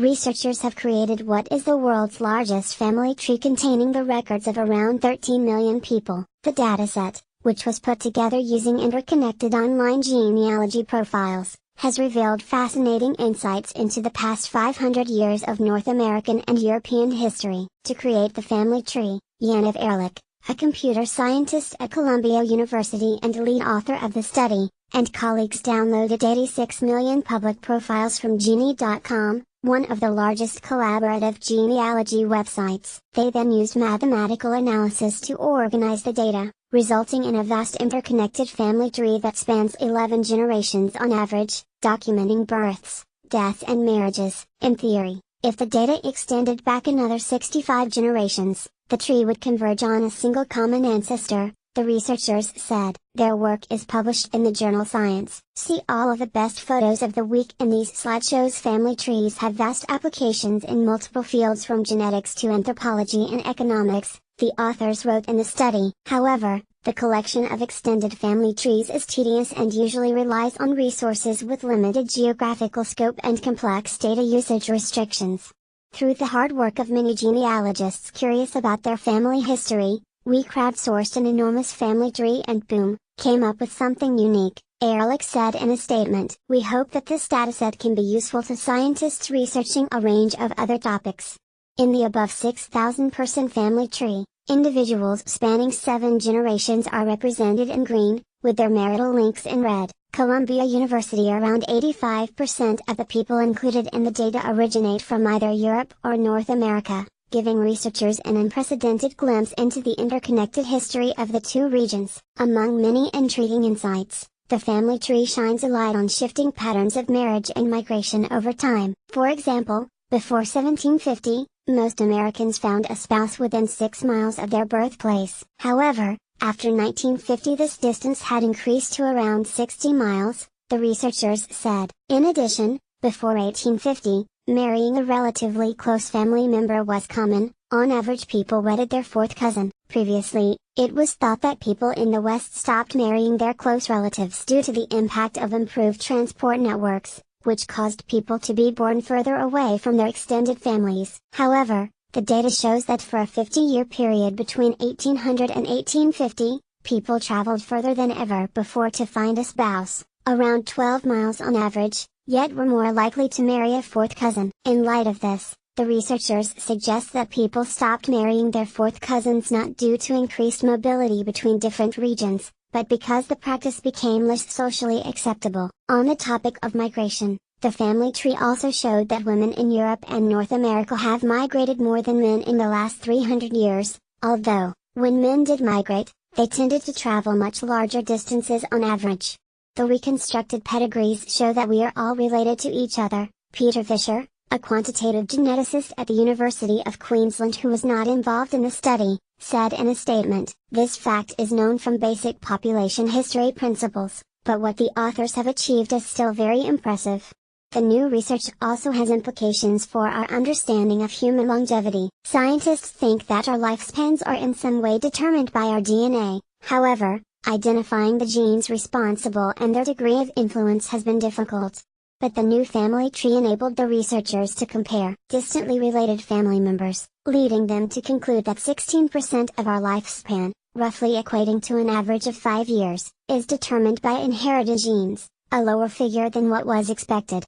researchers have created what is the world's largest family tree containing the records of around 13 million people. The dataset, which was put together using interconnected online genealogy profiles, has revealed fascinating insights into the past 500 years of North American and European history. To create the family tree, Yaniv Erlich, a computer scientist at Columbia University and lead author of the study, and colleagues downloaded 86 million public profiles from Geni.com, one of the largest collaborative genealogy websites. They then used mathematical analysis to organize the data, resulting in a vast interconnected family tree that spans 11 generations on average, documenting births, deaths and marriages. In theory, if the data extended back another 65 generations, the tree would converge on a single common ancestor, the researchers said. Their work is published in the journal Science. See all of the best photos of the week in these slideshows. Family trees have vast applications in multiple fields from genetics to anthropology and economics, the authors wrote in the study. However, the collection of extended family trees is tedious and usually relies on resources with limited geographical scope and complex data usage restrictions. Through the hard work of many genealogists curious about their family history, we crowdsourced an enormous family tree and boom, came up with something unique, Erlich said in a statement. We hope that this dataset can be useful to scientists researching a range of other topics. In the above 6,000-person family tree, individuals spanning 7 generations are represented in green, with their marital links in red. Columbia University. Around 85% of the people included in the data originate from either Europe or North America, giving researchers an unprecedented glimpse into the interconnected history of the two regions. Among many intriguing insights, the family tree shines a light on shifting patterns of marriage and migration over time. For example, before 1750, most Americans found a spouse within 6 miles of their birthplace. However, after 1950 this distance had increased to around 60 miles, the researchers said. In addition, before 1850, marrying a relatively close family member was common. On average, people wedded their fourth cousin. Previously, it was thought that people in the West stopped marrying their close relatives due to the impact of improved transport networks, which caused people to be born further away from their extended families. However, the data shows that for a 50-year period between 1800 and 1850, people traveled further than ever before to find a spouse, around 12 miles on average, yet were more likely to marry a fourth cousin. In light of this, the researchers suggest that people stopped marrying their fourth cousins not due to increased mobility between different regions, but because the practice became less socially acceptable. On the topic of migration, the family tree also showed that women in Europe and North America have migrated more than men in the last 300 years, although, when men did migrate, they tended to travel much larger distances on average. The reconstructed pedigrees show that we are all related to each other. Peter Fisher, a quantitative geneticist at the University of Queensland who was not involved in the study, said in a statement, "This fact is known from basic population history principles, but what the authors have achieved is still very impressive." The new research also has implications for our understanding of human longevity. Scientists think that our lifespans are in some way determined by our DNA, however, identifying the genes responsible and their degree of influence has been difficult. But the new family tree enabled the researchers to compare distantly related family members, leading them to conclude that 16% of our lifespan, roughly equating to an average of 5 years, is determined by inherited genes, a lower figure than what was expected.